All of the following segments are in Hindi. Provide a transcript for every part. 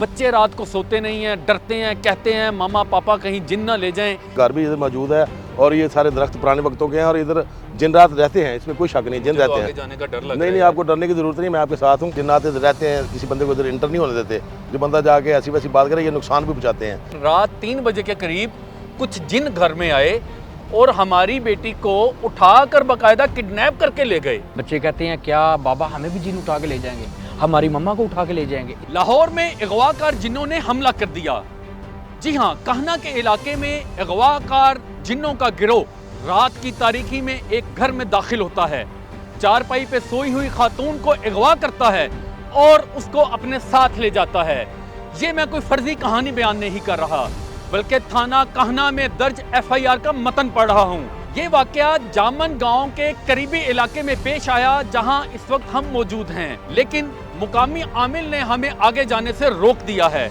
बच्चे रात को सोते नहीं हैं, डरते हैं, कहते हैं मामा पापा कहीं जिन ना ले जाएं। घर भी इधर मौजूद है और ये सारे दरख्त पुराने वक्तों के हैं और इधर जिन रात रहते हैं, इसमें कोई शक नहीं, जिन रहते हैं। जाने का डर लग नहीं नहीं, आपको डरने की जरूरत नहीं, मैं आपके साथ हूँ। जिन्नात इधर रहते हैं, किसी बंदे को इधर इंटर नहीं होने देते। जो बंदा जाके ऐसी वैसी बात करे, ये नुकसान भी पहुँचाते हैं। रात 3 बजे के करीब कुछ जिन घर में आए और हमारी बेटी को उठाकर बकायदा किडनैप करके ले गए। बच्चे कहते हैं क्या बाबा हमें भी जिन उठा के ले जाएंगे, हमारी मम्मा को उठा के ले जाएंगे। लाहौर में अगवाकार जिन्नों ने हमला कर दिया। जी हाँ, कहना के इलाके में अगवाकार जिन्नों का गिरोह रात की तारीकी में एक घर में दाखिल होता है, चारपाई पे सोई हुई खातून को अगवा करता है और उसको अपने साथ ले जाता है। ये मैं कोई फर्जी कहानी बयान नहीं कर रहा, बल्कि थाना कहना में दर्ज FIR का मतन पढ़ रहा हूँ। ये वाकया जामन गांव के करीबी इलाके में पेश आया, जहां इस वक्त हम मौजूद हैं, लेकिन मुकामी आमिल ने हमें आगे जाने से रोक दिया है।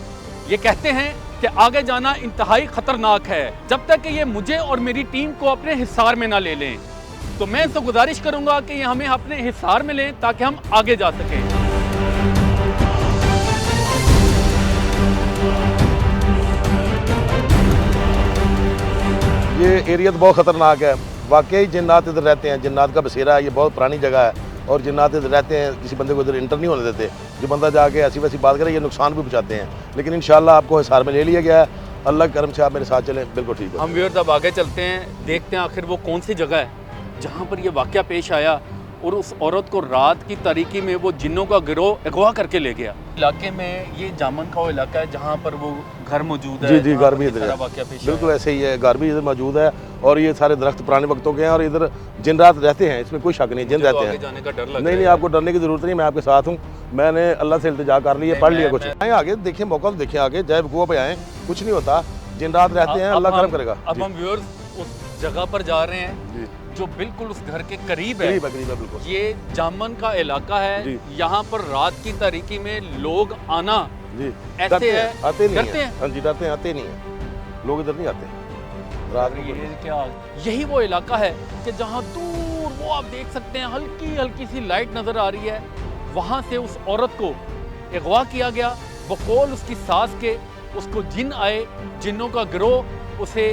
ये कहते हैं कि आगे जाना इंतहाई खतरनाक है, जब तक कि ये मुझे और मेरी टीम को अपने हिसार में ना ले लें। तो मैं तो गुजारिश करूंगा कि ये हमें अपने हिसार में लें ताकि हम आगे जा सकें। ये एरिया तो बहुत ख़तरनाक है। वाकई जिन्नात इधर रहते हैं, जिन्नात का बसेरा है, ये बहुत पुरानी जगह है और जिन्नात इधर रहते हैं, किसी बंदे को इधर इंटर नहीं होने देते। जो बंदा जाके ऐसी वैसी बात करे, ये नुकसान भी पहुँचाते हैं। लेकिन इंशाल्लाह आपको हिसार में ले लिया गया है। अल्लाह के करम से आप मेरे साथ चलें, बिल्कुल ठीक है। हम व्यूअर्स अब आगे चलते हैं, देखते हैं आखिर वो कौन सी जगह है जहाँ पर ये वाकया पेश आया और उस औरत को रात की तारीकी में वो जिन्नों का गिरोह अगवा करके ले गया। इलाके में ये जामन का वो इलाका है जहाँ पर वो घर मौजूद है। जी, घर भी इधर है, वाकया पेश बिल्कुल ऐसे ही है। घर भी इधर मौजूद है और ये सारे दरख्त पुराने वक्तों के हैं और इधर जिन रात रहते हैं, इसमें कोई शक नहीं, जिन रहते हैं। जाने का डर लग नहीं नहीं, आपको डरने की जरूरत नहीं, मैं आपके साथ हूँ। मैंने अल्लाह से इल्तिजा कर लिया, पढ़ लिया कुछ। आए आगे देखिए, मौका तो देखिए आगे, जय बकुआ पे आए, कुछ नहीं होता। जिन रात रहते हैं, अल्लाह करम करेगा। अब हम व्यूअर्स उस जगह पर जा रहे हैं जो बिल्कुल उस घर के करीब है। करीब है बिल्कुल। ये जामन का इलाका है, यहाँ पर रात की तारीकी में लोग आना जी ऐसे है, आते नहीं डरते हैं। हाँ जी, डरते हैं, आते नहीं है लोग, इधर नहीं आते रात में। ये क्या, यही वो इलाका है कि जहाँ दूर वो आप देख सकते हैं हल्की हल्की सी लाइट नजर आ रही है। वहाँ से उस औरत को अगवा किया गया बकौल उसकी सास के। उसको जिन आए, जिन्नों का गिरोह उसे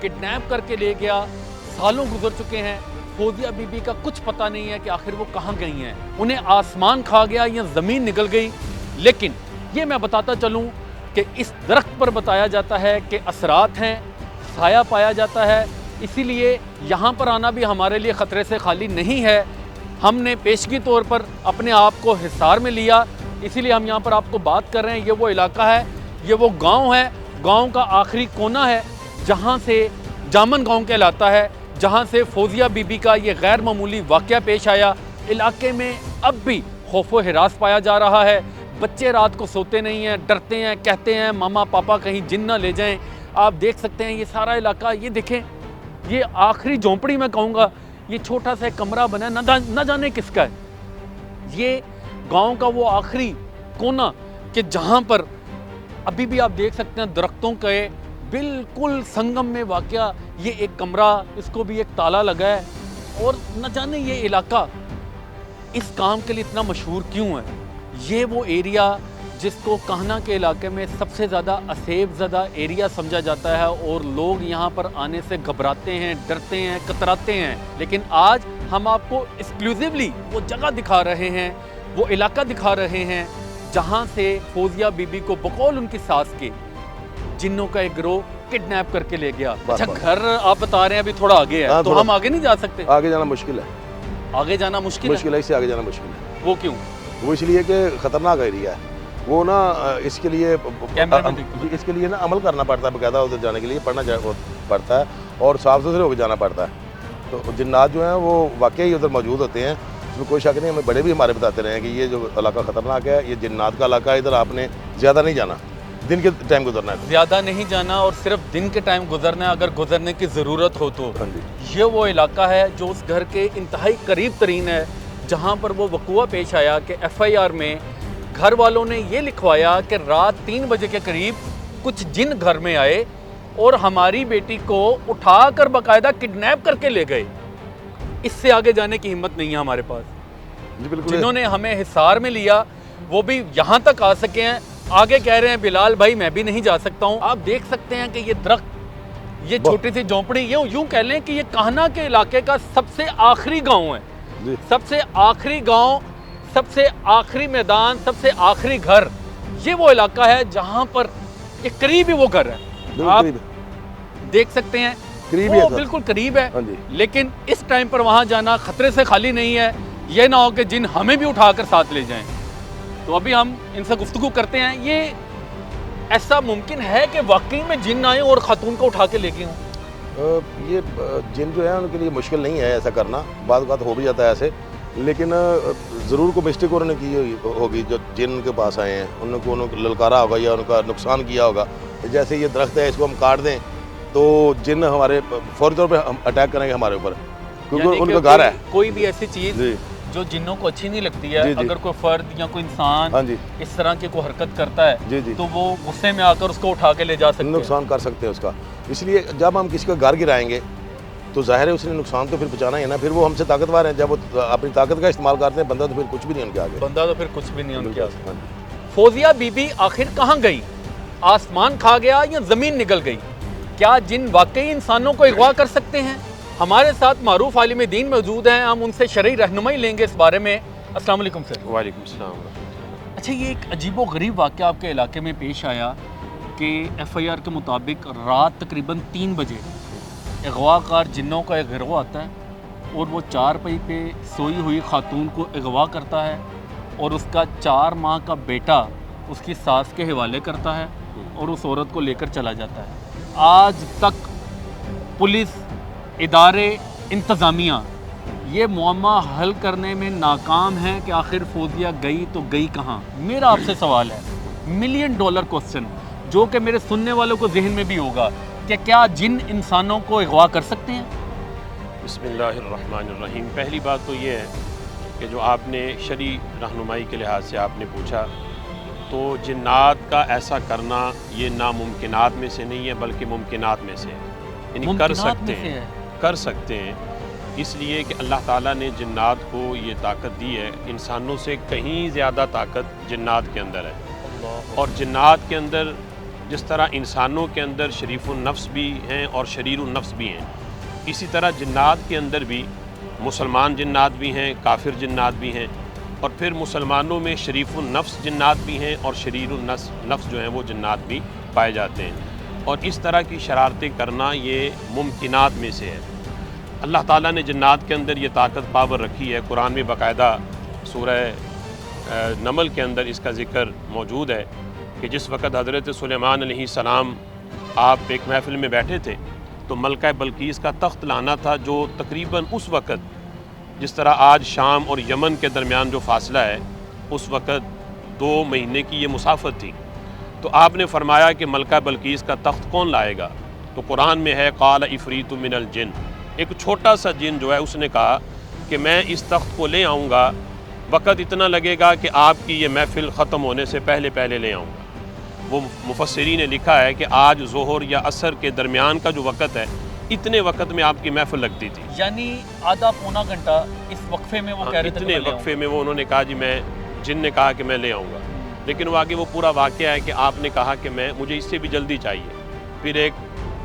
किडनैप करके ले गया। सालों गुजर चुके हैं, फौजिया बीबी का कुछ पता नहीं है कि आखिर वो कहाँ गई हैं। उन्हें आसमान खा गया या ज़मीन निकल गई। लेकिन ये मैं बताता चलूँ कि इस दरख्त पर बताया जाता है कि असरात हैं, साया पाया जाता है, इसीलिए यहाँ पर आना भी हमारे लिए ख़तरे से खाली नहीं है। हमने पेशगी तौर पर अपने आप को हिसार में लिया, इसीलिए हम यहाँ पर आपको बात कर रहे हैं। ये वो इलाका है, ये वो गांव है, गांव का आखिरी कोना है जहाँ से जामन गांव कहलाता है, जहाँ से फौजिया बीबी का ये गैर मामूली वाक़या पेश आया। इलाके में अब भी खौफो हिरास पाया जा रहा है। बच्चे रात को सोते नहीं हैं, डरते हैं, कहते हैं मामा पापा कहीं जिन ना ले जाएं। आप देख सकते हैं ये सारा इलाका, ये देखें, ये आखिरी झोंपड़ी मैं कहूँगा, ये छोटा सा कमरा बना है, न जाने किसका है। ये गाँव का वो आखिरी कोना कि जहाँ पर अभी भी आप देख सकते हैं दरख्तों के बिल्कुल संगम में वाक़या ये एक कमरा, इसको भी एक ताला लगा है। और न जाने ये इलाका इस काम के लिए इतना मशहूर क्यों है। ये वो एरिया जिसको कहना के इलाके में सबसे ज़्यादा असेब ज़दा एरिया समझा जाता है और लोग यहाँ पर आने से घबराते हैं, डरते हैं, कतराते हैं। लेकिन आज हम आपको एक्सक्लूसिवली वो जगह दिखा रहे हैं, वो इलाका दिखा रहे हैं जहाँ से फौजिया बीबी को बकौल उनकी सास के जिन्नों का एक गिरोह किडनैप करके ले गया। अच्छा, घर आप बता रहे हैं अभी थोड़ा आगे है, तो हम आगे नहीं जा सकते? आगे जाना मुश्किल है, आगे जाना मुश्किल है, इससे आगे जाना मुश्किल है। वो क्यों? वो इसलिए कि ख़तरनाक एरिया है वो ना, इसके लिए ना अमल करना पड़ता है बकायदा, उधर जाने के लिए पढ़ना पड़ता है और साफ सुथरे होकर जाना पड़ता है। तो जिन्नात जो हैं वो वाकई उधर मौजूद होते हैं, इसमें कोई शक नहीं। हमें बड़े भी हमारे बताते रहे हैं कि ये जो इलाका ख़तरनाक है, ये जिन्नात का इलाका है, इधर आपने ज़्यादा नहीं जाना, दिन के टाइम गुजरना है। ज़्यादा नहीं जाना और सिर्फ दिन के टाइम गुजरना है, अगर गुजरने की ज़रूरत हो तो। हाँ जी, ये वो इलाका है जो उस घर के इंतहाई करीब तरीन है जहाँ पर वो वक़ूआ पेश आया कि FIR में घर वालों ने ये लिखवाया कि रात 3 बजे के करीब कुछ जिन घर में आए और हमारी बेटी को उठाकर बाकायदा किडनैप करके ले गए। इससे आगे जाने की हिम्मत नहीं है हमारे पास। जी बिल्कुल। जिन्होंने हमें हिसार में लिया वो भी यहाँ तक आ सके हैं, आगे कह रहे हैं बिलाल भाई मैं भी नहीं जा सकता हूँ। आप देख सकते हैं कि ये दरख्त, ये छोटी सी झोंपड़ी, ये यूं कह लें कि ये कान्हा के इलाके का सबसे आखिरी गांव है, सबसे आखिरी गांव, सबसे आखिरी मैदान, सबसे आखिरी घर। ये वो इलाका है जहां पर ये करीब ही वो घर है, आप देख सकते हैं करीब वो बिल्कुल करीब है। लेकिन इस टाइम पर वहां जाना खतरे से खाली नहीं है। ये ना हो कि जिन हमें भी उठाकर साथ ले जाएं। तो अभी हम इनसे गुफ्तगू करते हैं। ये ऐसा मुमकिन है कि वाकई में जिन आए और खातून को उठा के ले गए हों? ये जिन जो है उनके लिए मुश्किल नहीं है ऐसा करना, बाद बात हो भी जाता है ऐसे, लेकिन ज़रूर को मिस्टेक उन्होंने की होगी। जो जिन उनके पास आए हैं उनको ललकारा होगा या उनका नुकसान किया होगा। जैसे ये दरख्त है, इसको हम काट दें तो जिन हमारे फौरी तौर पर अटैक करेंगे हमारे ऊपर, क्योंकि उनका घर है। कोई भी ऐसी चीज़ जो जिन्नों को अच्छी नहीं लगती है, अगर कोई फर्द या कोई इंसान इस तरह की कोई हरकत करता है तो वो गुस्से में आकर उसको उठा के ले जा सकते हैं, नुकसान कर सकते हैं उसका। इसलिए जब हम किसी का घर गिराएंगे तो जाहिर है उसने नुकसान तो फिर पहुंचाना ही है ना। फिर वो हमसे ताकतवर हैं, जब वो अपनी ताकत का इस्तेमाल करते हैं, बंदा तो फिर कुछ भी नहीं उनके आगे, बंदा तो फिर कुछ भी नहीं उनके आगे। फौजिया बीबी आखिर कहाँ गई? आसमान खा गया या ज़मीन निकल गई? क्या जिन वाकई इंसानों को अगवा कर सकते हैं? हमारे साथ मारूफ आलिम दीन मौजूद हैं, हम उनसे शरई रहनुमाई लेंगे इस बारे में। अस्सलाम वालेकुम सर। वालेकुम सलाम। अच्छा, ये एक अजीबो गरीब वाक़या आपके इलाके में पेश आया कि FIR के मुताबिक रात तकरीबन 3 बजे अगवाकार जिन्नों का एक गिरोह आता है और वो 4 पई पे सोई हुई खातून को अगवा करता है और उसका 4 माह का बेटा उसकी सास के हवाले करता है और उस औरत को लेकर चला जाता है। आज तक पुलिस इदारे, इंतज़ामिया ये मुअम्मा हल करने में नाकाम है कि आखिर फौजिया गई तो गई कहाँ। मेरा आपसे सवाल है, $1 मिलियन क्वेश्चन, जो कि मेरे सुनने वालों को जहन में भी होगा कि क्या जिन इंसानों को अगवा कर सकते हैं? बिस्मिल्लाहिर्रहमानिर्रहीम। पहली बात तो ये है कि जो आपने शरी रहनुमाई के लिहाज से आपने पूछा, तो जिन्नात का ऐसा करना ये नामुमकिनात में से नहीं है बल्कि मुमकिनात में से है। यानी कर सकते हैं इसलिए कि अल्लाह ताला ने जिन्नात को ये ताकत दी है। इंसानों से कहीं ज़्यादा ताकत जिन्नात के अंदर है। और जिन्नात के अंदर जिस तरह इंसानों के अंदर शरीफुन नफ्स भी हैं और शरीरुन नफ्स भी हैं, इसी तरह जिन्नात के अंदर भी मुसलमान जिन्नात भी हैं, काफिर जिन्नात भी हैं, और फिर मुसलमानों में शरीफुन नफ्स जिन्नात भी हैं और शरीरुन नफ्स जो हैं वो जिन्नात भी पाए जाते हैं। और इस तरह की शरारतें करना ये मुमकिनात में से है। अल्लाह ताला ने जिन्नात के अंदर ये ताकत पावर रखी है। कुरान में बाकायदा सूरह नमल के अंदर इसका ज़िक्र मौजूद है कि जिस वक़्त हज़रत सुलेमान अलैहिस्सलाम आप एक महफ़िल में बैठे थे तो मलका बल्कीस का तख्त लाना था, जो तकरीबन उस वक़्त जिस तरह आज शाम और यमन के दरमियान जो फ़ासला है, उस वक़्त 2 महीने की ये मुसाफत थी। तो आपने फरमाया कि मलका बल्कीस का तख्त कौन लाएगा? तो कुरान में है क़ाल इफ़रीतु मिनल जिन, एक छोटा सा जिन जो है उसने कहा कि मैं इस तख्त को ले आऊँगा, वक़्त इतना लगेगा कि आपकी ये महफ़िल ख़त्म होने से पहले पहले ले आऊँगा। वो मुफस्सिरीन ने लिखा है कि आज ज़ोहर या असर के दरमियान का जो वक़्त है, इतने वक़्त में आपकी महफ़िल लगती थी, यानी आधा पौना घंटा इस वक्फे में वो कह रहे थे। इतने वक्फे में वो उन्होंने कहा जी मैं, जिन ने कहा कि मैं ले आऊँगा। लेकिन वो आगे वो पूरा वाक़या है कि आपने कहा कि मुझे इससे भी जल्दी चाहिए। फिर एक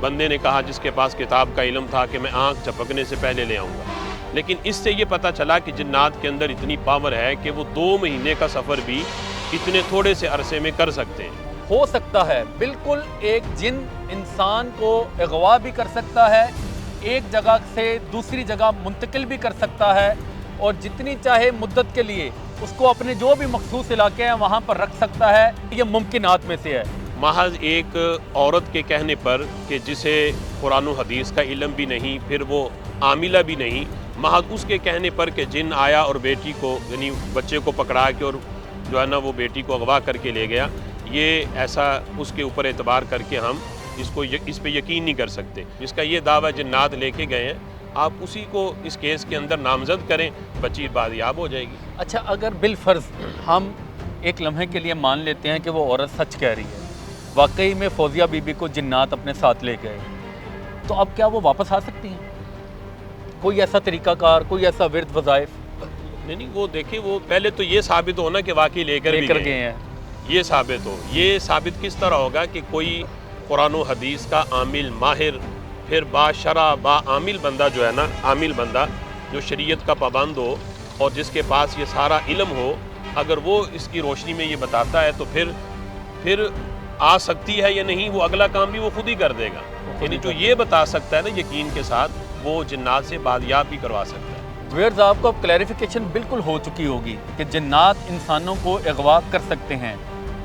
बंदे ने कहा जिसके पास किताब का इल्म था कि मैं आँख झपकने से पहले ले आऊँगा। लेकिन इससे ये पता चला कि जिन्नात के अंदर इतनी पावर है कि वो 2 महीने का सफ़र भी इतने थोड़े से अरसे में कर सकते हैं। हो सकता है बिल्कुल, एक जिन इंसान को अगवा भी कर सकता है, एक जगह से दूसरी जगह मुंतकिल भी कर सकता है, और जितनी चाहे मुद्दत के लिए उसको अपने जो भी मखसूस इलाके हैं वहाँ पर रख सकता है। ये मुमकिनात में से है। महज एक औरत के कहने पर कि जिसे कुरान और हदीस का इल्म भी नहीं, फिर वो आमिला भी नहीं, महज उसके कहने पर कि जिन आया और बेटी को, यानी बच्चे को पकड़ा के और जो है ना वो बेटी को अगवा करके ले गया, ये ऐसा उसके ऊपर एतबार करके हम इस पे यकीन नहीं कर सकते। जिसका ये दावा जिन्नात लेके गए हैं, आप उसी को इस केस के अंदर नामजद करें, बच्ची बादियाब हो जाएगी। अच्छा, अगर बिलफर्ज हम एक लम्हे के लिए मान लेते हैं कि वो औरत सच कह रही है, वाकई में फौजिया बीबी को जिन्नात अपने साथ ले गए, तो अब क्या वो वापस आ सकती हैं? कोई ऐसा तरीकाकार, कोई ऐसा विर्द वज़ाइफ? नहीं, वो देखिए, वो पहले तो ये साबित होना कि वाकई लेकर गए हैं। ये साबित हो। ये साबित किस तरह होगा कि कोई कुरान व हदीस का आमिल माहिर, फिर बाशरा बाआमिल बंदा जो है ना, आमिल बंदा जो शरीयत का पाबंद हो और जिसके पास ये सारा इल्म हो, अगर वो इसकी रोशनी में ये बताता है तो फिर आ सकती है या नहीं, वो अगला काम भी वो खुद ही कर देगा। यानी जो ये बता सकता है ना यकीन के साथ, वो जिन्नात से बादियाब भी करवा सकता है। व्यूअर्स, आपको अब क्लैरिफिकेशन बिल्कुल हो चुकी होगी कि जिन्नात इंसानों को अगवा कर सकते हैं,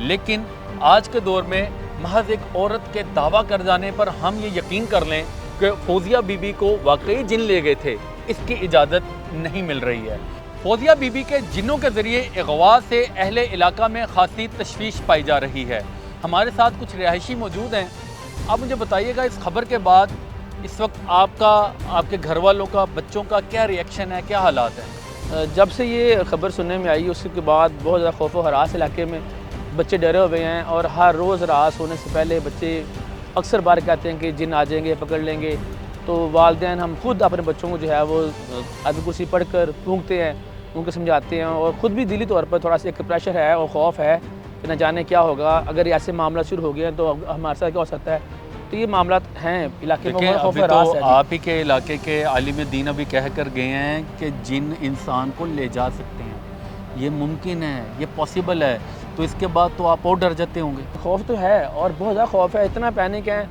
लेकिन आज के दौर में महज एक औरत के दावा कर जाने पर हम ये यकीन कर लें कि फौजिया बीबी को वाकई जिन ले गए थे, इसकी इजाज़त नहीं मिल रही है। फौजिया बीबी के जिन्नों के ज़रिए अगवा से अहले इलाका में खासी तशवीश पाई जा रही है। हमारे साथ कुछ रिहायशी मौजूद हैं। आप मुझे बताइएगा, इस खबर के बाद इस वक्त आपका, आपके घर वालों का, बच्चों का क्या रिएक्शन है, क्या हालात हैं? जब से ये खबर सुनने में आई उसके बाद बहुत ज़्यादा खौफ व हरास इलाके में बच्चे डरे हुए हैं, और हर रोज़ रात सोने से पहले बच्चे अक्सर बार कहते हैं कि जिन आ जाएंगे, पकड़ लेंगे। तो वालिदैन हम खुद अपने बच्चों को जो है वो आयत कुर्सी पढ़ कर फूंकते हैं, उनको समझाते हैं, और ख़ुद भी दिली तौर पर थोड़ा सा एक प्रेशर है और खौफ है कि न जाने क्या होगा। अगर ऐसे मामला शुरू हो गया तो हमारे साथ क्या हो सकता है। तो ये मामला हैं इलाके में, खौफ अभी हरास तो है। आप ही के इलाके के आलिम दीन अभी कह कर गए हैं कि जिन इंसान को ले जा सकते हैं, ये मुमकिन है, ये पॉसिबल है, तो इसके बाद तो आप और डर जाते होंगे। खौफ तो है, और बहुत ज़्यादा खौफ है, इतना पैनिक है।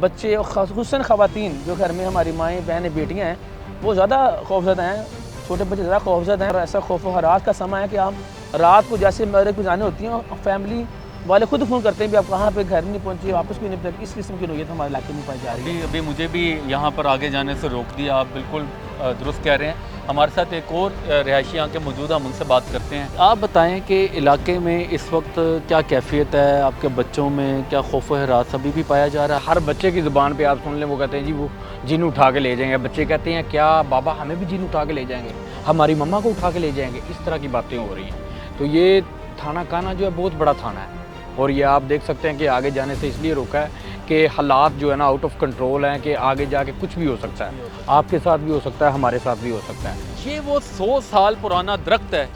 बच्चे खुसूसन ख़वातीन जो घर में हमारी माएँ बहनें बेटियाँ हैं, वो ज़्यादा खौफज़दा हैं, छोटे बच्चे ज़्यादा खौफज़दा हैं। और ऐसा खौफ व हरास का समय है कि हम रात को जैसे मेरे को जाने होती हैं, फैमिली वाले खुद फ़ोन करते हैं भी आप कहाँ पे, घर नहीं पहुँचे, वापस भी नहीं पहुँचे। इस किस्म की नोयत हमारे इलाके में पाई जा रही है। अभी मुझे भी यहाँ पर आगे जाने से रोक दिया। आप बिल्कुल दुरुस्त कह रहे हैं। हमारे साथ एक और रिहायशी यहाँ के मौजूद हैं, हम उनसे बात करते हैं। आप बताएं कि इलाके में इस वक्त क्या कैफियत है, आपके बच्चों में क्या खौफ व हरास अभी भी पाया जा रहा है? हर बच्चे की ज़ुबान पे आप सुन लें, वो कहते हैं जी वो जिन उठा के ले जाएंगे। बच्चे कहते हैं क्या बाबा हमें भी जिन उठा के ले जाएंगे, हमारी मम्मा को उठा के ले जाएंगे। इस तरह की बातें हो रही हैं। तो ये थाना काना जो है बहुत बड़ा थाना है, और ये आप देख सकते हैं कि आगे जाने से इसलिए रोका है कि हालात जो है ना आउट ऑफ कंट्रोल हैं, कि आगे जाके कुछ भी हो सकता है, आपके साथ भी हो सकता है, हमारे साथ भी हो सकता है। ये वो 100 साल पुराना दरख्त है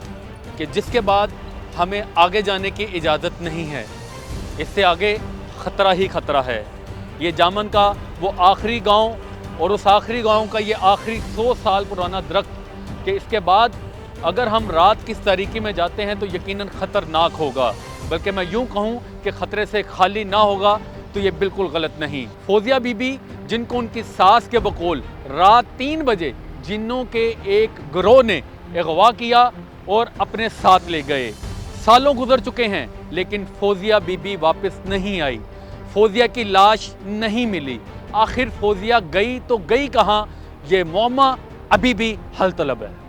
कि जिसके बाद हमें आगे जाने की इजाज़त नहीं है, इससे आगे ख़तरा ही ख़तरा है। ये जामन का वो आखिरी गांव, और उस आखिरी गांव का ये आखिरी 100 साल पुराना दरख्त कि इसके बाद अगर हम रात की तारीकी में जाते हैं तो यकीनन ख़तरनाक होगा, बल्कि मैं यूँ कहूँ कि ख़तरे से खाली ना होगा तो ये बिल्कुल गलत नहीं। फौजिया बीबी, जिनको उनकी सास के बकौल रात 3 बजे जिन्नों के एक गिरोह ने अगवा किया और अपने साथ ले गए। सालों गुजर चुके हैं, लेकिन फौजिया बीबी वापस नहीं आई, फौजिया की लाश नहीं मिली। आखिर फौजिया गई तो गई कहाँ, ये मुअम्मा अभी भी हल तलब है।